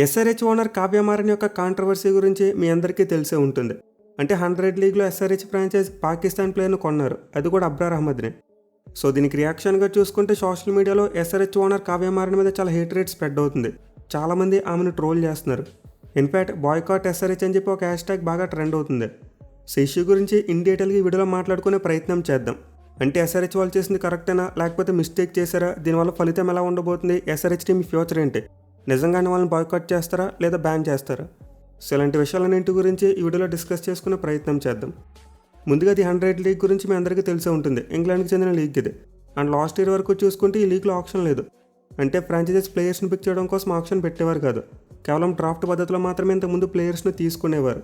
SRH owner Kavya Maran యొక్క controversy గురించి మీ అందరికీ తెలిసే ఉంటుంది. అంటే 100 లీగ్లో ఎస్ఆర్హెచ్ ఫ్రాంచైజ్ పాకిస్తాన్ ప్లేయర్ను కొన్నారు, అది కూడా అబ్రార్ అహ్మద్ని. సో దీనికి రియాక్షన్గా చూసుకుంటే సోషల్ మీడియాలో ఎస్ఆర్హెచ్ ఓనర్ కావ్య మారన్ మీద చాలా హేట్ రేట్ స్ప్రెడ్ అవుతుంది. చాలామంది ఆమెను ట్రోల్ చేస్తున్నారు. ఇన్ఫ్యాక్ట్ బాయ్కాట్ ఎస్ఆర్హెచ్ అని చెప్పి ఒక హ్యాష్ట్యాగ్ బాగా ట్రెండ్ అవుతుంది. సో ఇష్యూ గురించి ఇన్ డీటెయిల్గా ఈ వీడియోలో మాట్లాడుకునే ప్రయత్నం చేద్దాం. అంటే ఎస్ఆర్హెచ్ వాళ్ళు చేసింది కరెక్టేనా, లేకపోతే మిస్టేక్ చేశారా, దీనివల్ల ఫలితం ఎలా ఉండబోతుంది, ఎస్ఆర్హెచ్ టీమ్ ఫ్యూచర్ ఏంటి, నిజంగానే వాళ్ళని బాయ్కాట్ చేస్తారా లేదా బ్యాన్ చేస్తారా. సో ఇలాంటి విషయాలన్నింటి గురించి ఈ వీడియోలో డిస్కస్ చేసుకునే ప్రయత్నం చేద్దాం. ముందుగా ది 100 లీగ్ గురించి మీ అందరికీ తెలిసే ఉంటుంది. ఇంగ్లాండ్కి చెందిన లీగ్ ఇది. అండ్ లాస్ట్ ఇయర్ వరకు చూసుకుంటే ఈ లీగ్లో ఆప్షన్ లేదు. అంటే ఫ్రాంచైజెస్ ప్లేయర్స్ని పిక్ చేయడం కోసం ఆప్షన్ పెట్టేవారు కాదు. కేవలం డ్రాఫ్ట్ పద్ధతిలో మాత్రమే ఇంతకుముందు ప్లేయర్స్ని తీసుకునేవారు.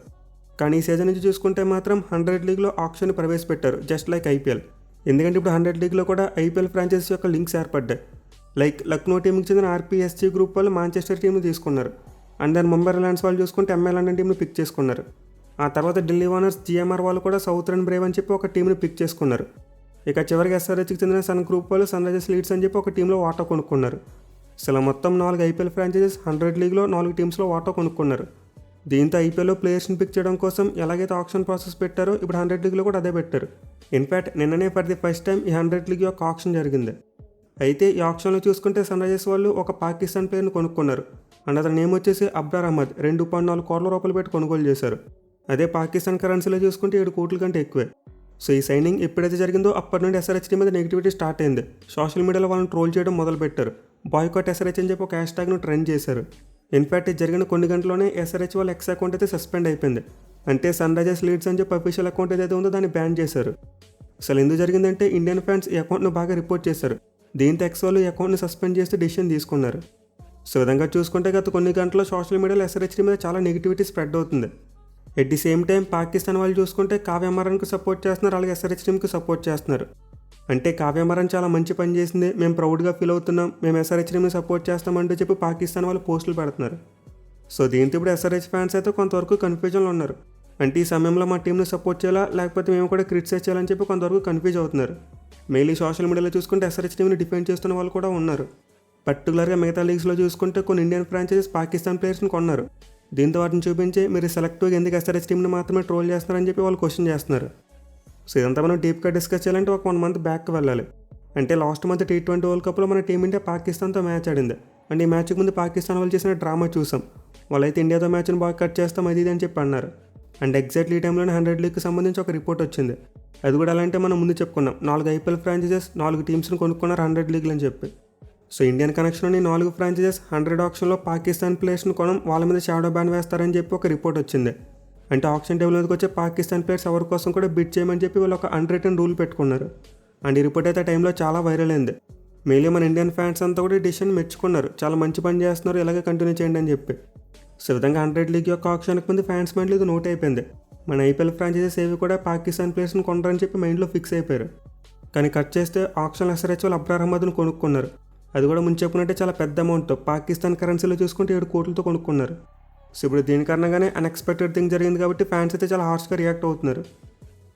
కానీ ఈ సీజన్ నుంచి చూసుకుంటే మాత్రం 100 లీగ్లో ఆప్షన్ ప్రవేశపెట్టారు, జస్ట్ లైక్ ఐపీఎల్. ఎందుకంటే ఇప్పుడు 100 లీగ్లో కూడా ఐపీఎల్ ఫ్రాంచైజెస్ యొక్క లింక్స్ ఏర్పడ్డాయి. లైక్ లక్నో టీంకి చెందిన ఆర్పీఎస్జీ గ్రూప్ వాళ్ళు మాంచెస్టర్ టీంని తీసుకున్నారు. అండ్ దాని ముంబై రిలయన్స్ వాళ్ళు చూసుకుంటే ఎంఐ లండన్ టీంని పిక్ చేసుకున్నారు. ఆ తర్వాత ఢిల్లీ వార్నర్స్ జీఎంఆర్ వాళ్ళు కూడా సౌతర్న్ బ్రేవ్ అని చెప్పి ఒక టీంని పిక్ చేసుకున్నారు. ఇక చివరికి ఎస్ఆర్హెచ్కి చెందిన సన్ గ్రూప్ వాళ్ళు సన్ రైజర్స్ లీడ్స్ అని చెప్పి ఒక టీంలో వాటా కొనుక్కున్నారు. అసలు మొత్తం 4 ఐపీఎల్ ఫ్రాంచైజెస్ 100 లీగ్లో 4 టీమ్స్లో వాటా కొనుక్కున్నారు. దీంతో ఐపీఎల్లో ప్లేయర్స్ని పిక్ చేయడం కోసం ఎలాగైతే ఆప్షన్ ప్రాసెస్ పెట్టారో ఇప్పుడు 100 లీగ్లో కూడా అదే పెట్టారు. ఇన్ఫ్యాక్ట్ నిన్ననే ఫర్ ది ఫస్ట్ టైం ఈ 100 లీగ్ యొక్క ఆప్షన్ జరిగింది. అయితే ఈ ఆప్షన్లో చూసుకుంటే సన్ రైజర్స్ వాళ్ళు ఒక పాకిస్తాన్ ప్లేయర్ని కొనుక్కున్నారు. అండ్ అతని నేమ్ వచ్చేసి అబ్రార్ అహ్మద్. 2.4 కోట్ల రూపాయలు పెట్టి కొనుగోలు చేశారు. అదే పాకిస్తాన్ కరెన్సీలో చూసుకుంటే 7 కోట్ల కంటే ఎక్కువే. సో ఈ సైనింగ్ ఎప్పుడైతే జరిగిందో అప్పటి నుండి ఎస్ఆర్హెచ్ టీం మీద నెగిటివిటీ స్టార్ట్ అయింది. సోషల్ మీడియాలో వాళ్ళని ట్రోల్ చేయడం మొదలుపెట్టారు. బాయ్కాట్ ఎస్ఆర్హెచ్ అని చెప్పి ఒక హ్యాష్ట్యాగ్ను ట్రెండ్ చేశారు. ఇన్ఫ్యాక్ట్ జరిగిన కొన్ని గంటల్లోనే ఎస్ఆర్హెచ్ వాళ్ళ ఎక్స్ అకౌంట్ అయితే సస్పెండ్ అయిపోయింది. అంటే సన్ రైజర్స్ లీడ్స్ అని చెప్పి అఫీషియల్ అకౌంట్ ఏదైతే ఉందో దాన్ని బ్యాన్ చేశారు. అసలు ఎందుకు జరిగిందంటే ఇండియన్ ఫ్యాన్స్ ఈ అకౌంట్ను బాగా రిపోర్ట్ చేశారు. దీంతో ఎక్స్ వాళ్ళు ఈ అకౌంట్ని సస్పెండ్ చేస్తే డిసిషన్ తీసుకున్నారు. సో విధంగా చూసుకుంటే గత కొన్ని గంటల్లో సోషల్ మీడియాలో ఎస్ఆర్హెచ్ టీం మీద చాలా నెగిటివిటీ స్ప్రెడ్ అవుతుంది. At the same time Pakistan వాళ్ళు చూసుకుంటే కావ్య మారన్కి సపోర్ట్ చేస్తున్నారు, అలాగే ఎస్ఆర్హెచ్ టీంకి సపోర్ట్ చేస్తున్నారు. అంటే కావ్య మారన్ చాలా మంచి పని చేసింది, మేము ప్రౌడ్గా ఫీల్ అవుతున్నాం, మేము ఎస్ఆర్హెచ్ టీంని సపోర్ట్ చేస్తామంటూ చెప్పి పాకిస్తాన్ వాళ్ళు పోస్టులు పెడుతున్నారు. సో దీంతో ఇప్పుడు ఎస్ఆర్హెచ్ ఫ్యాన్స్ అయితే కొంతవరకు కన్ఫ్యూజన్లో ఉన్నారు. అంటే ఈ సమయంలో మా టీంని సపోర్ట్ చేయాలా లేకపోతే మేము కూడా క్రిటిసైజ్ చేయాలని చెప్పి కొంతవరకు కన్ఫ్యూజ్ అవుతున్నారు. మెయిన్లీ సోషల్ మీడియాలో చూసుకుంటే ఎస్ఆర్హెచ్ టీంని డిఫెండ్ చేస్తున్న వాళ్ళు కూడా ఉన్నారు. పర్టికులర్గా మిగతా లీగ్స్లో చూసుకుంటే కొన్ని ఇండియన్ ఫ్రాంచైజెస్ పాకిస్తాన్ ప్లేయర్స్ని కొన్నారు. దీంతో వాటిని చూపించి మీరు సెలెక్టివ్గా ఎందుకు ఎస్ఆర్హెచ్ టీంని మాత్రమే ట్రోల్ చేస్తున్నారని చెప్పి వాళ్ళు క్వశ్చన్ చేస్తున్నారు. సో ఇదంతా మనం డీప్గా డిస్కస్ చేయాలంటే ఒక 1 మంత్ బ్యాక్కి వెళ్ళాలి. అంటే లాస్ట్ మంత్ T20 వరల్డ్ కప్లో మన టీమిండియా పాకిస్తాన్తో మ్యాచ్ ఆడింది. అండ్ ఈ మ్యాచ్కి ముందు పాకిస్తాన్ వాళ్ళు చేసిన డ్రామా చూసాం. వాళ్ళైతే ఇండియాతో మ్యాచ్ని బాయ్కాట్ చేస్తాం అది ఇది అని చెప్పి అన్నారు. అండ్ ఎగ్జాక్ట్లీ ఈ టైంలోనే 100 లీగ్కి సంబంధించి ఒక రిపోర్ట్ వచ్చింది. అది కూడా ఎలా అంటే మనం ముందు చెప్పుకున్నాం, 4 ఐపీఎల్ ఫ్రాంచైజెస్ 4 టీమ్స్ని కొనుక్కున్నారు 100 లీగ్లు అని చెప్పి. సో ఇండియన్ కనెక్షన్లోని 4 ఫ్రాంచైజెస్ 100 ఆప్షన్లో పాకిస్తాన్ ప్లేయర్స్ని కొనం, వాళ్ళ మీద షాడో బ్యాన్ వేస్తారని చెప్పి ఒక రిపోర్ట్ వచ్చింది. అంటే ఆప్షన్ టేబుల్ మీదకి వచ్చే పాకిస్తాన్ ప్లేయర్స్ ఎవరి కోసం కూడా బిడ్ చేయమని చెప్పి వాళ్ళు ఒక అన్రిటన్ రూల్ పెట్టుకున్నారు. అండ్ ఈ రిపోర్ట్ అయితే ఆ టైంలో చాలా వైరల్ అయింది. మెయిన్లీ మన ఇండియన్ ఫ్యాన్స్ అంతా కూడా ఈ డిసిషన్ మెచ్చుకున్నారు, చాలా మంచి పని చేస్తున్నారు, ఇలాగే కంటిన్యూ చేయండి అని చెప్పి. సో విధంగా 100 లీగ్ యొక్క ఆప్షన్కి ముందు ఫ్యాన్స్ మైండ్లో ఇది నోట్ అయిపోయింది. మన ఐపీఎల్ ఫ్రాంచైజెస్ ఏవి కూడా పాకిస్తాన్ ప్లేయర్స్ని కొనరని చెప్పి మైండ్లో ఫిక్స్ అయిపోయారు. కానీ కట్ చేస్తే ఆప్షన్ ఎస్ఆర్హెచ్ వాళ్ళు అబ్రార్ అహ్మద్ను కొనుక్కున్నారు. అది కూడా ముందు చెప్పుకున్నట్టే చాలా పెద్ద అమౌంట్, పాకిస్తాన్ కరెన్సీలో చూసుకుంటే 7 కోట్లతో కొనుక్కున్నారు. సో ఇప్పుడు దీని కారణంగానే అన్ఎక్స్పెక్టెడ్ థింగ్ జరిగింది కాబట్టి ఫ్యాన్స్ అయితే చాలా హార్ష్గా రియాక్ట్ అవుతున్నారు.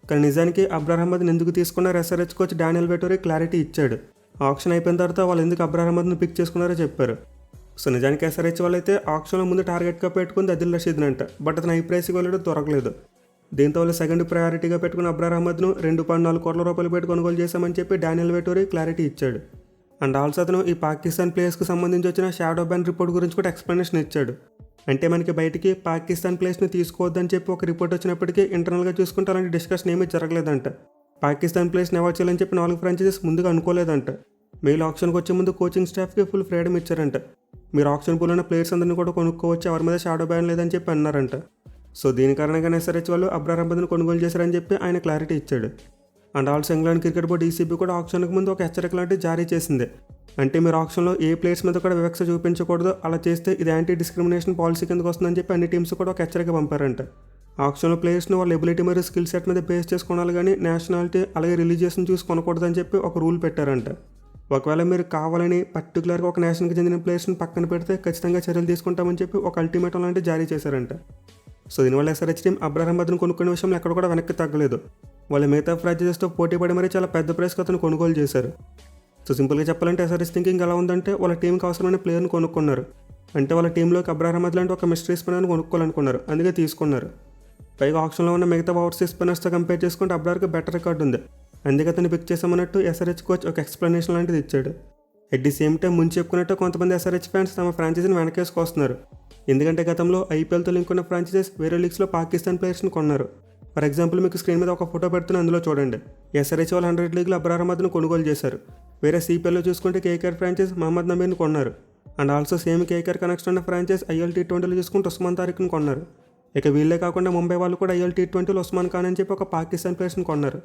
కానీ నిజానికి అబ్రార్ అహ్మద్ని ఎందుకు తీసుకున్నారు SRH coach Daniel Vettori clarity ఇచ్చాడు. ఆప్షన్ అయిపోయిన తర్వాత వాళ్ళు ఎందుకు అబ్రార్ అహ్మద్ని పిక్ చేసుకున్నారో చెప్పారు. సో నిజానికి ఎస్ఆర్హెచ్ వాళ్ళు అయితే ఆప్షన్లో ముందు టార్గెట్గా పెట్టుకుంది అదిల్ రషీద్ని అంట. బట్ అతను హై ప్రైస్కి వెళ్ళడం దొరకలేదు. దీంతో వాళ్ళు సెకండ్ ప్రయారిటీగా పెట్టుకున్న అబ్రార్ అహ్మద్ను 2.4 కోట్ల రూపాయలు పెట్టి కొనుగోలు చేశామని చెప్పి డానియల్ వెటోరీ క్లారిటీ ఇచ్చాడు. అండ్ ఆల్సో అతను ఈ పాకిస్తాన్ ప్లేయర్స్కి సంబంధించి వచ్చిన షాడో బ్యాన్ రిపోర్ట్ గురించి కూడా ఎక్స్ప్లెనేషన్ ఇచ్చాడు. అంటే మనకి బయటికి పాకిస్తాన్ ప్లేయర్స్ని తీసుకోవద్దని చెప్పి ఒక రిపోర్ట్ వచ్చినప్పటికీ ఇంటర్నల్గా చూసుకుంటే అలాంటి డిస్కషన్ ఏమీ జరగలేదంట. పాకిస్తాన్ ప్లేయర్స్ని అవాయిడ్ చేయాలని చెప్పి 4 ఫ్రాంచైజెస్ ముందుగా అనుకోలేదంట. మెయిల్ ఆప్షన్కి వచ్చే ముందు కోచింగ్ స్టాఫ్కి ఫుల్ ఫ్రీడమ్ ఇచ్చారంట. మీరు ఆప్షన్ పూల్ ఉన్న ప్లేయర్స్ అందరినీ కూడా కొనుక్కోవచ్చు, ఎవరి మీద షాడో బ్యాన్ లేదని చెప్పి అన్నారంట. సో దీని కారణంగానే ఎస్ఆర్హెచ్ వాళ్ళు అబ్రార్ అహ్మద్ని కొనుగోలు చేశారని చెప్పి ఆయన క్లారిటీ ఇచ్చాడు. And also England cricket board ECB కూడా ఆప్షన్కి ముందు ఒక హెచ్చరిక లాంటివి జారీ చేసింది. అంటే మీరు ఆప్షన్లో ఏ ప్లేయర్స్ మీద కూడా వివక్ష చూపించకూడదు, అలా చేస్తే ఇది యాంటీ డిస్క్రిమినేషన్ పాలసీ కిందకు వస్తుందని చెప్పి అన్ని టీమ్స్ కూడా ఒక హెచ్చరిక పంపారంట. ఆప్షన్లో ప్లేయర్స్ని వాళ్ళ ఎబిలిటీ మరియు స్కిల్ సెట్ మీద బేస్ చేసుకోవాలి, కానీ నేషనాలిటీ అలాగే రిలీజియస్ని చూసి కొనకూడదని చెప్పి ఒక రూల్ పెట్టారంట. ఒకవేళ మీరు కావాలని పర్టికులర్గా ఒక నేషన్కి చెందిన ప్లేయర్స్ని పక్కన పెడితే ఖచ్చితంగా చర్యలు తీసుకుంటామని చెప్పి ఒక అల్టిమేటం లాంటివి జారీ చేశారంట. సో దీనివల్ల ఎస్ఆర్హెచ్ టీం అబ్రార్ అహ్మద్ను కొనుక్కునే విషయంలో ఎక్కడ కూడా వెనక్కి తగ్గలేదు. వాళ్ళు మిగతా ఫ్రాంచైజెస్తో పోటీ పడి మరీ చాలా పెద్ద ప్రైస్కి అతను కొనుగోలు చేశారు. సో సింపుల్గా చెప్పాలంటే ఎస్ఆర్హెచ్ థింకింగ్ ఎలా ఉందంటే వాళ్ళ టీంకి అవసరమైన ప్లేయర్ని కొనుక్కున్నారు. అంటే వాళ్ళ టీంలోకి అబ్రార్ అహ్మద్ లాంటి ఒక మిస్టరీ స్పిన్నర్ని కొనుక్కోవాలనుకున్నారు, అందుకే తీసుకున్నారు. పైగా ఆప్షన్లో ఉన్న మిగతా ఓవర్సీస్ స్పిన్నర్స్తో కంపేర్ చేసుకుంటే అబ్రార్కి బెటర్ రికార్డు ఉంది, అందుకే అతన్ని పిక్ చేసామన్నట్టు ఎస్ఆర్హెచ్ కోచ్ ఒక ఎక్స్ప్లెనేషన్ లాంటిది ఇచ్చాడు. ఎట్ ది సేమ్ టైం ముందు చెప్పుకున్నట్టు కొంతమంది ఎస్ఆర్హెచ్ ఫ్యాన్స్ తమ ఫ్రాంచైజీని వెనకేసుకొస్తున్నారు, ఎందుకంటే గతంలో ఐపీఎల్తో లింక్ ఉన్న ఫ్రాంచైజెస్ వేరే లీగ్స్లో పాకిస్తాన్ ప్లేయర్స్ని కొన్నారు. ఫర్ ఎగ్జాంపుల్ మీకు స్క్రీన్ మీద ఒక ఫోటో పెడుతున్న అందులో చూడండి. ఎస్ఆర్హెచ్ వాళ్ళు 100 లీగ్లో అబ్రార్ అహ్మద్ను కొనుగోలు చేశారు. వేరే సిపిఎల్లో చూసుకుంటే కేకేఆర్ ఫ్రాంచైజ్ మహమ్మద్ నబీని కొన్నారు. And also same KKR connection ఉన్న ఫ్రాంచైజ్ ILT20లో చూసుకుంటే ఉస్మాన్ తారిక్ని కొన్నారు. ఇక వీళ్ళే కాకుండా ముంబై వాళ్ళు కూడా ILT20లో ఉస్మాన్ ఖాన్ అని చెప్పి ఒక పాకిస్తాన్ ప్లేయర్స్ని కొన్నారు.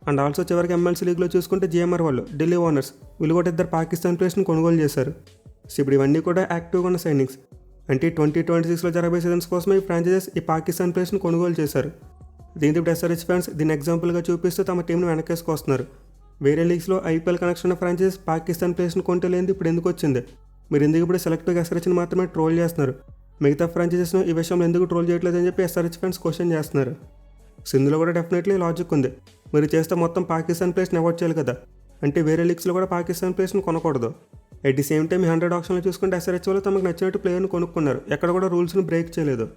అండ్ ఆల్సో చివరికి MLC లీగ్లో చూసుకుంటే జిఎంఆర్ వాళ్ళు ఢిల్లీ ఓనర్స్ వీళ్ళు కూడా 2 పాకిస్తాన్ ప్లేయర్స్ని కొనుగోలు చేశారు. సో ఇప్పుడు ఇవన్నీ కూడా యాక్టివ్గా ఉన్న సైనింగ్స్, అంటే 2026లో జరగబోయే సీజన్స్ కోసమే ఈ ఫ్రాంచైజెస్ ఈ పాకిస్తాన్ ప్లేయర్స్ని కొనుగోలు చేశారు. దీంతో ఇప్పుడు ఎస్ఆర్హెచ్ ఫ్యాన్స్ దీన్ని ఎగ్జాంపుల్గా చూపిస్తూ తమ టీంను వెనకేసుకొస్తున్నారు. వేరే లీగ్స్లో ఐపీఎల్ కనెక్షన్ ఉన్న ఫ్రాంచైజెస్ పాకిస్తాన్ ప్లేయర్స్ని కొంటే లేనిది ఇప్పుడు ఎందుకు వచ్చింది, మీరు ఎందుకు ఇప్పుడు సెలెక్ట్గా ఎస్ఆర్హెచ్ని మాత్రమే ట్రోల్ చేస్తున్నారు, మిగతా ఫ్రాంచైజెస్ను ఈ విషయంలో ఎందుకు ట్రోల్ చేయట్లేదు అని చెప్పి ఎస్ఆర్హెచ్ ఫ్యాన్స్ క్వశ్చన్ చేస్తున్నారు. సో ఇందులో కూడా డెఫినెట్లీ లాజిక్ ఉంది. మీరు చేస్తే మొత్తం పాకిస్తాన్ ప్లేయర్స్ని అవాయిడ్ చేయాలి కదా, అంటే వేరే లీగ్స్లో కూడా పాకిస్తాన్ ప్లేయర్స్ని కొనకూడదు. ఎట్ ది సేమ్ టైం 100 ఆప్షన్లో చూసుకుంటే ఎస్ఆర్హెచ్ వాళ్ళు తమకు నచ్చినట్టు ప్లేయర్ని కొనుక్కున్నారు, ఎక్కడ కూడా రూల్స్ని బ్రేక్ చేయలేదు.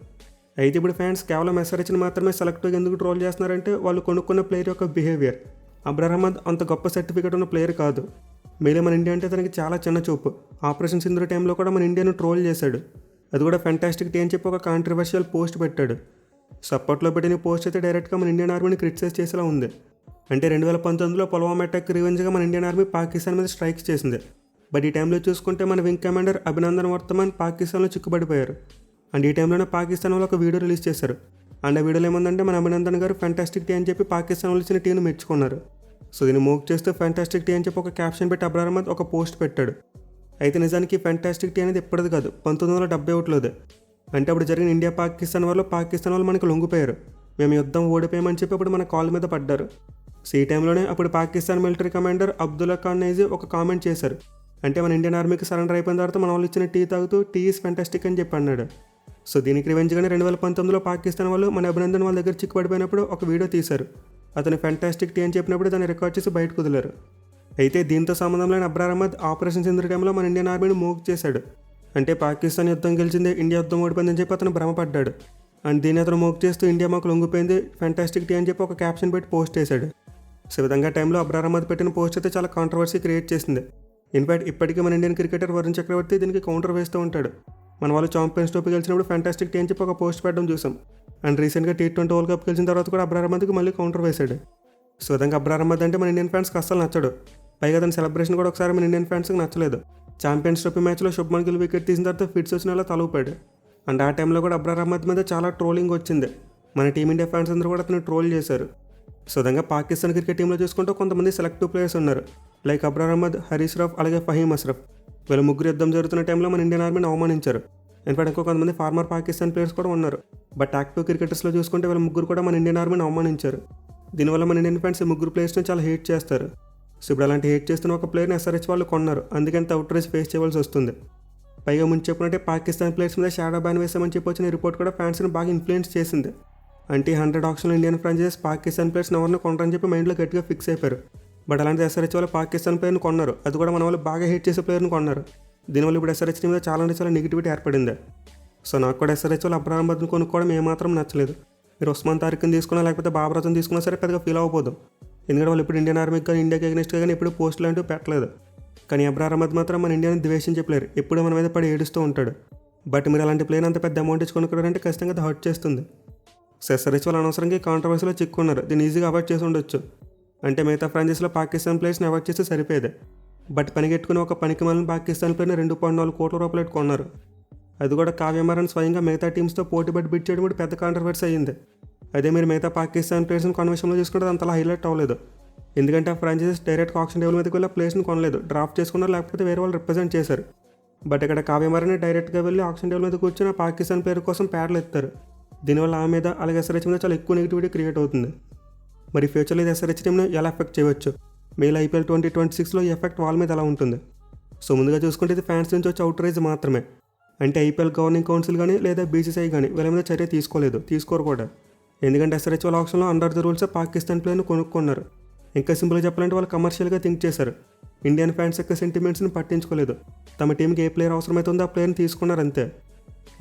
అయితే ఇప్పుడు ఫ్యాన్స్ కేవలం ఎస్ఆర్హెచ్ని మాత్రమే సెలెక్ట్గా ఎందుకు ట్రోల్ చేస్తున్నారంటే వాళ్ళు కొనుక్కున్న ప్లేయర్ యొక్క బిహేవియర్. అబ్రార్ అహ్మద్ అంత గొప్ప సర్టిఫికేట్ ఉన్న ప్లేయర్ కాదు. మేలే మన ఇండియా అంటే తనకి చాలా చిన్న చూపు. ఆపరేషన్ సింధూర్ టైంలో కూడా మన ఇండియాను ట్రోల్ చేశాడు, అది కూడా ఫెంటాస్టిక్ టీ అని చెప్పి ఒక కాంట్రవర్షియల్ పోస్ట్ పెట్టాడు. సపోర్ట్లో పెట్టిన పోస్ట్ అయితే డైరెక్ట్గా మన ఇండియన్ ఆర్మీని క్రిటిసైజ్ చేసేలా ఉంది. అంటే 2019లో పుల్వామా అటాక్ రివెంజ్గా మన ఇండియన్ ఆర్మీ పాకిస్తాన్ మీద స్ట్రైక్స్ చేసింది. బట్ ఈ టైంలో చూసుకుంటే మన వింగ్ కమాండర్ అభినందన్ వర్తమాన్ పాకిస్తాన్లో చిక్కుబడిపోయారు. అండ్ ఈ టైంలోనే పాకిస్తాన్ వాళ్ళు ఒక వీడియో రిలీజ్ చేశారు. అండ్ ఆ వీడియోలో ఏముందంటే మన అభినందన్ గారు ఫెంటాస్టిక్ టీ అని చెప్పి పాకిస్తాన్ వాళ్ళు ఇచ్చిన టీని మెచ్చుకున్నారు. సో దీన్ని మోక్ చేస్తూ ఫెంటాస్టిక్ టీ అని చెప్పి ఒక క్యాప్షన్ పెట్టి అబ్రార్ అహ్మద్ ఒక పోస్ట్ పెట్టాడు. అయితే నిజానికి ఫెంటాస్టిక్ టీ అనేది ఎప్పటిది కాదు, 1971లోదే. అంటే అప్పుడు జరిగిన ఇండియా పాకిస్తాన్ వాళ్ళు మనకు లొంగిపోయారు, మేము యుద్ధం ఓడిపోయామని చెప్పి అప్పుడు మన కాల్ మీద పడ్డారు. సో ఈ టైంలోనే అప్పుడు పాకిస్తాన్ మిలిటరీ కమాండర్ అబ్దుల్లా ఖాన్ నైజీ ఒక కామెంట్ చేశారు. అంటే మన ఇండియన్ ఆర్మీకి సరెండర్ అయిపోయిన తర్వాత మన వాళ్ళు ఇచ్చిన టీ తాగుతూ టీ ఈజ్ ఫెంటాస్టిక్ అని చెప్పి అన్నాడు. సో దీనికి రివెంజ్గానే 2019లో పాకిస్తాన్ వాళ్ళు మన అభినందన్ వాళ్ళ దగ్గర చిక్కుపడిపోయినప్పుడు ఒక వీడియో తీశారు. అతను ఫెంటాస్టిక్ టీ అని చెప్పినప్పుడు దాన్ని రికార్డ్ చేసి బయటకు వదిలారు. అయితే దీంతో సంబంధం లేని అబ్రార్ అహ్మద్ ఆపరేషన్ సింధూర్ టైంలో మన ఇండియన్ ఆర్మీని మోక్ చేశాడు. అంటే పాకిస్తాన్ యుద్ధం గెలిచింది, ఇండియా యుద్ధం ఓడిపోయిందని చెప్పి అతను భ్రమపడ్డాడు. అండ్ దీన్ని అతను మోక్ చేస్తూ ఇండియా మాకు లొంగిపోయింది ఫెంటాస్టిక్ టీ అని చెప్పి ఒక క్యాప్షన్ పెట్టి పోస్ట్ చేశాడు. సో విధంగా టైంలో అబ్రార్ అహ్మద్ పెట్టిన పోస్ట్ అయితే చాలా కాంట్రవర్సీ క్రియేట్ చేసింది. ఇన్ఫాక్ట్ ఇప్పటికీ మన ఇండియన్ క్రికెటర్ వరుణ్ చక్రవర్తి దీనికి కౌంటర్ వేస్తూ ఉంటాడు. మన వాళ్ళు ఛాంపియన్స్ ట్రోఫీ గెలిచినప్పుడు ఫెంటాస్టిక్ టీ అని చెప్పి ఒక పోస్ట్ పెట్టడం చూసాం. అండ్ రీసెంట్గా T20 వరల్డ్ కప్ గెలిచిన తర్వాత కూడా అబ్రార్ అహ్మద్కి మళ్ళీ కౌంటర్ వేశాడు. సో విధంగా అబ్రార్ అహ్మద్ అంటే మన ఇండియన్ ఫ్యాన్స్కి అస్సలు నచ్చడు. పైగా దాని సెలబ్రేషన్ కూడా ఒకసారి మన ఇండియన్ ఫ్యాన్స్కి నచ్చలేదు. ఛాంపియన్స్ ట్రోఫీ మ్యాచ్లో శుభ్మన్ గిల్ వికెట్ తీసిన తర్వాత ఫిట్స్ వచ్చిన తలూపాడు. అండ్ ఆ టైంలో కూడా అబ్రార్ అహ్మద్ మీద చాలా ట్రోలింగ్ వచ్చింది. మన టీమిండియా ఫ్యాన్స్ అందరూ కూడా అతను ట్రోల్ చేశారు. సో విధంగా పాకిస్తాన్ క్రికెట్ టీంలో చూసుకుంటే కొంతమంది సెలెక్టివ్ ప్లేయర్స్ ఉన్నారు, లైక్ అబ్రార్ అహ్మద్, హరీష్ రాఫ్, అలాగే ఫహీమ్ అష్రఫ్. వీళ్ళ ముగ్గురు యుద్ధం జరుగుతున్న టైంలో మన ఇండియన్ ఆర్మీని అవమానించారు. ఇన్ఫాక్ట్ ఇంకో కొంతమంది ఫార్మర్ పాకిస్తాన్ ప్లేయర్స్ కూడా ఉన్నారు. బట్ యాక్టివ్ క్రికెటర్స్లో చూసుకుంటే వీళ్ళ ముగ్గురు కూడా మన ఇండియన్ ఆర్మీని అవమానించారు. దీనివల్ల మన ఇండియన్ ఫ్యాన్స్ ఈ ముగ్గురు ప్లేయర్స్ని చాలా హేట్ చేస్తారు. సో ఇప్పుడు అలాంటి హేట్ చేస్తున్న ఒక ప్లేయర్ని ఎస్ఆర్హెచ్ వాళ్ళు కొన్నారు, అందుకని అవుట్రేజ్ ఫేస్ చేయవలసి వస్తుంది. పైగా ముందు చెప్పినట్టే పాకిస్తాన్ ప్లేయర్స్ మీద షాడో బ్యాన్ వేసామని చెప్పి వచ్చిన రిపోర్ట్ కూడా ఫ్యాన్స్ని బాగా ఇన్ఫ్లుయెన్స్ చేసింది. అంటే 100 ఆప్షన్లో ఇండియన్ ఫ్రాంచైజెస్ పాకిస్తాన్ ప్లేయర్స్ని ఎవరిని కొనరని చెప్పి మైండ్లో గట్టిగా ఫిక్స్ అయిపోయారు. బట్ అలాంటి ఎస్ఆర్హెచ్ వాళ్ళు పాకిస్తాన్ ప్లేయర్ని కొన్నారు, అది కూడా మన వాళ్ళు బాగా హేట్ చేసే ప్లేయర్ని కొన్నారు. దీనివల్ల ఇప్పుడు ఎస్ఆర్హెచ్ మీద చాలా నెగిటివిటీ ఏర్పడింది. సో నాకు కూడా ఎస్ఆర్హెచ్ వాళ్ళు అబ్రార్ అహ్మద్ని కొనుక్కోవడం ఏమాత్రం నచ్చలేదు. మీరు ఉస్మాన్ తారిక్ని తీసుకున్నా లేకపోతే బాబర్ అజమ్ని తీసుకున్నా సరే పెద్దగా ఫీల్ అవ్వబోదు, ఎందుకంటే వాళ్ళు ఇప్పుడు ఇండియన్ ఆర్మీకి కానీ ఇండియాకి ఎగ్నెస్ట్గా కానీ ఎప్పుడు పోస్టులు అంటూ పెట్టలేదు. కానీ అబ్రార్ అహ్మద్ మాత్రం మన ఇండియాని ద్వేషించే ప్లేయర్, ఎప్పుడు మన మీద పడి ఏడుస్తూ ఉంటాడు. బట్ మీరు అలాంటి ప్లేయర్ అంత పెద్ద అమౌంట్ ఇచ్చి కొనుక్కోవాలంటే ఖచ్చితంగా అది హర్ట్ చేస్తుంది. సో ఎస్ఆర్హెచ్ వాళ్ళు అనవసరంగా కాంట్రవర్సీలో చిక్కున్నారు, దీన్ని ఈజీగా అవాయిడ్ చేసి ఉండొచ్చు. అంటే మిగతా ఫ్రాంచైజీలో పాకిస్తాన్ ప్లేయర్స్ని అవాయిడ్ చేస్తే సరిపోయేది. బట్ పనిగెట్టుకుని ఒక పనికి మాలిన పాకిస్తాన్ ప్లేయర్ని 2.4 కోట్ల రూపాయలు కొన్నారు. అది కూడా కావ్యమారన్ స్వయంగా మిగతా టీమ్స్తో పోటీపడి బిట్ చేయడం కూడా పెద్ద కాంట్రవర్సీ అయ్యింది. అదే మీరు మిగతా పాకిస్తాన్ ప్లేయర్స్ని కొన్న విషయంలో చూసుకుంటే అంతలా హైలైట్ అవ్వలేదు, ఎందుకంటే ఆ ఫ్రాంచైజీస్ డైరెక్ట్ ఆప్షన్ టేబుల్ మీదకి వెళ్ళి ప్లేస్ని కొనలేదు, డ్రాఫ్ట్ చేసుకున్నారు లేకపోతే వేరే వాళ్ళు రిప్రజెంట్ చేశారు. బట్ ఇక్కడ కావ్యమారని డైరెక్ట్గా వెళ్ళి ఆప్షన్ టేబుల్ మీద కూర్చొని పాకిస్తాన్ ప్లేయర్ కోసం ప్యాడ్లు ఎత్తారు. దీనివల్ల ఆ మీద అలాగే ఎస్ఆర్హెచ్ మీద చాలా ఎక్కువ నెగిటివిటీ క్రియేట్ అవుతుంది. మరి ఫ్యూచర్లో ఇది ఎస్ఆర్హెచ్ టీమ్ని ఎలా ఎఫెక్ట్ చేయవచ్చు, మేల్ IPL 2026లో ఈ ఎఫెక్ట్ వాళ్ళ మీద ఎలా ఉంటుంది? సో ముందుగా చూసుకుంటే ఇది ఫ్యాన్స్ నుంచి వచ్చే అవుట్రేజ్ మాత్రమే. అంటే IPL గవర్నింగ్ కౌన్సిల్ కానీ లేదా BCCI కానీ వీళ్ళ మీద చర్య తీసుకోరు కూడా. ఎందుకంటే ఎస్ఆర్హెచ్ వాళ్ళ ఆప్షన్లో అండర్ ద రూల్స్ పాకిస్తాన్ ప్లేయర్ను కొనుక్కున్నారు. ఇంకా సింపుల్గా చెప్పాలంటే వాళ్ళు కమర్షియల్గా థింక్ చేశారు. ఇండియన్ ఫ్యాన్స్ యొక్క సెంటిమెంట్స్ని పట్టించుకోలేదు. తమ టీంకి ఏ ప్లేయర్ అవసరమైతుందో ఆ ప్లేయర్ని తీసుకున్నారు అంతే.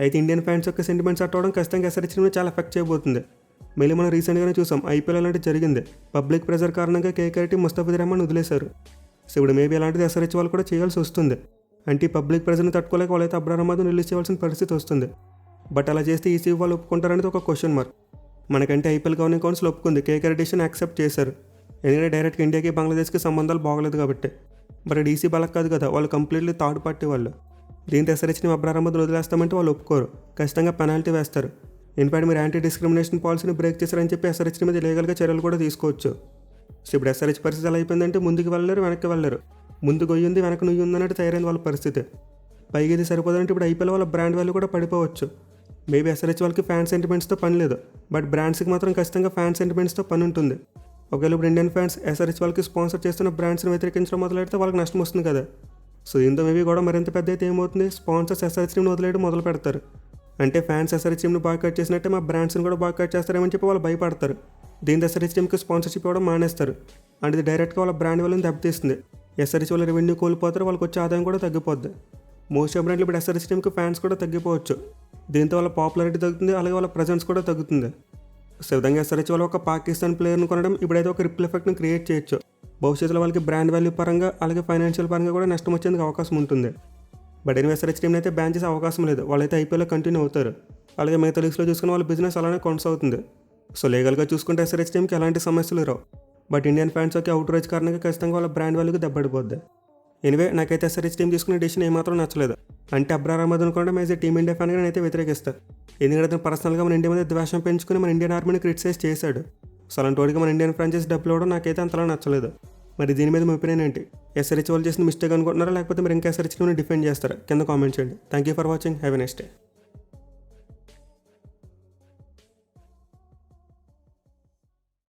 అయితే ఇండియన్ ఫ్యాన్స్ యొక్క సెంటిమెంట్స్ అట్టవడం ఖచ్చితంగా ఎస్ఆర్హెచ్ టీంని చాలా ఎఫెక్ట్ చేయబోతుంది. మళ్ళీ మనం రీసెంట్గానే చూసాం ఐపీఎల్ అలాంటి జరిగింది. పబ్లిక్ ప్రెజర్ కారణంగా కేకేఆర్ టీం ముస్తఫిజుర్ రహమాన్ వదిలేశారు. సో ఇప్పుడు మేబీ అలాంటిది ఎస్ఆర్హెచ్ వాళ్ళు కూడా చేయాల్సి వస్తుంది. అంటే ఈ పబ్లిక్ ప్రెజర్ని తట్టుకోలేక వాళ్ళైతే అబ్రార్ అహ్మద్ని రిలీజ్ చేయాల్సిన పరిస్థితి వస్తుంది. బట్ అలా చేస్తే ఈసీ వాళ్ళు ఒప్పుకుంటారనేది ఒక క్వశ్చన్ మార్క్. మనకంటే ఐపీఎల్ గవర్నింగ్ కౌన్సిల్ ఒప్పుకుంది, కేకేఆర్ డిసిషన్ యాక్సెప్ట్ చేశారు. ఎందుకంటే డైరెక్ట్గా ఇండియాకి బంగ్లాదేశ్కి సంబంధాలు బాగలేదు కాబట్టి. బట్ డీసీ బలక్ కాదు కదా, వాళ్ళు కంప్లీట్లీ థర్డ్ పార్టీ వాళ్ళు. దీంతో ఎస్ఆర్హెచ్ టీం అబ్రార్ అహ్మద్ని వదిలేస్తామంటే వాళ్ళు ఒప్పుకోరు, ఖచ్చితంగా పెనాల్టీ వేస్తారు. ఇన్ఫాక్ట్ మీరు యాంటీ డిస్క్రిమినేషన్ పాలసీని బ్రేక్ చేశారని చెప్పి ఎస్ఆర్హెచ్ మీద లీగల్గా చర్యలు కూడా తీసుకోవచ్చు. సో ఇప్పుడు ఎస్ఆర్హెచ్ పరిస్థితి ఎలా అయిపోయిందంటే ముందుకు వెళ్ళలేరు, వెనక్కి వెళ్ళరు. ముందు గొయ్యింది, వెనక నుయ్యి ఉందన్నట్టు తయారైంది వాళ్ళ పరిస్థితి. పైగా ఇది సరిపోదంటే ఇప్పుడు ఐపీఎల్ వాళ్ళ బ్రాండ్ వాల్యూ కూడా పడిపోవచ్చు. మేబీ ఎస్ఆర్హెచ్ వాళ్ళకి ఫ్యాన్ సెంటిమెంట్స్తో పని లేదు, బట్ బ్రాండ్స్కి మాత్రం ఖచ్చితంగా ఫ్యాన్ సెంటిమెంట్స్తో పని ఉంటుంది. ఒకవేళ ఇప్పుడు ఇండియన్ ఫ్యాన్స్ ఎస్ఆర్హెచ్ వాళ్ళకి స్పాన్సర్ చేస్తున్న బ్రాండ్స్ని వ్యతిరేకించడం మొదలెడితే వాళ్ళకి నష్టం వస్తుంది కదా. సో దీంతో మేబీ కూడా మరింత పెద్ద అయితే ఏమవుతుంది, స్పాన్సర్స్ ఎస్ఆర్హెచ్ టీంని వదిలేయడం మొదలు పెడతారు. అంటే ఫ్యాన్స్ ఎస్ఆర్హెచ్ టీంని బాయ్కాట్ చేసినట్టే మా బ్రాండ్స్ని కూడా బాయ్కాట్ చేస్తారేమని చెప్పి వాళ్ళు భయపడతారు. దీంతో ఎస్ఆర్హెచ్ టీంకి స్పాన్సర్షిప్ ఇవ్వడం మానేస్తారు. అంటే ఇది డైరెక్ట్గా వాళ్ళ బ్రాండ్ వాళ్ళని దెబ్బతీస్తుంది. ఎస్ఆర్హెచ్ వాళ్ళ రెవెన్యూ కోల్పోతారు, వాళ్ళకి వచ్చే ఆదాయం కూడా తగ్గిపోద్ది. మోస్ట్ అబ్రాండ్లు ఇప్పుడు ఎస్ఆర్హెచ్ టీంకి ఫ్యాన్స్ కూడా తగ్గిపోవచ్చు. దీంతో వాళ్ళ పాపులారిటీ తగ్గుతుంది, అలాగే వాళ్ళ ప్రజెన్స్ కూడా తగ్గుతుంది. సో విధంగా ఎస్ఆర్హెచ్ వాళ్ళు ఒక పాకిస్తాన్ ప్లేయర్ని కొనడం ఇప్పుడైతే ఒక రిప్ల్ ఎఫెక్ట్ని క్రియేట్ చేయొచ్చు. భవిష్యత్తులో వాళ్ళకి బ్రాండ్ వాల్యూ పరంగా అలాగే ఫైనాన్షియల్ పరంగా కూడా నష్టం వచ్చేందుకు అవకాశం ఉంటుంది. బట్ ఎనివే ఎస్ఆర్హెచ్ టీంని అయితే బ్యాన్ చేసే అవకాశం లేదు, వాళ్ళైతే ఐపీఎల్లో కంటిన్యూ అవుతారు. అలాగే మిగతా లీగ్స్లో చూసుకున్న వాళ్ళ బిజినెస్ అలానే కొనసాగుతుంది. సో లీగల్గా చూసుకుంటే ఎస్ఆర్హెచ్ టీంకి ఎలాంటి సమస్యలు రావు. బట్ ఇండియన్ ఫ్యాన్స్ యొక్క అవుట్ రైజ్ కారణంగా ఖచ్చితంగా వాళ్ళ బ్రాండ్ వాల్యూకి దెబ్బడిపోద్ది. ఎనివే నాకైతే ఎస్ఆర్హెచ్ టీం తీసుకునే డిసిషన్ ఏమాత్రం నచ్చలేదు. అంటే అబ్రార్ అహ్మద్ అనుకోవడం యాజ్ ఏ టీమ్ ఇండియా ఫ్యాన్గా నేనైతే వ్యతిరేకిస్తాను. ఎందుకంటే అతను పర్సనల్గా మన ఇండియా మీద ద్వేషం పెంచుకుని మన ఇండియన్ ఆర్మీని క్రిటిసైజ్ చేశాడు. సో అలాంటి వాడికి మన ఇండియన్ ఫ్రాంచైజ్ డబ్బులు ఇవ్వడం నాకైతే అంతలా నచ్చలేదు. మరి దీని మీద మీ ఒపీనియన్ ఏంటి? ఎస్ఆర్హెచ్ వాళ్ళు చేసిన మిస్టేక్ అనుకుంటున్నారా, లేకపోతే మీరు ఇంకా ఎస్ఆర్హెచ్ టీంని డిఫెండ్ చేస్తారా? కింద కామెంట్ చేయండి. Thank you for watching. Have a nice day.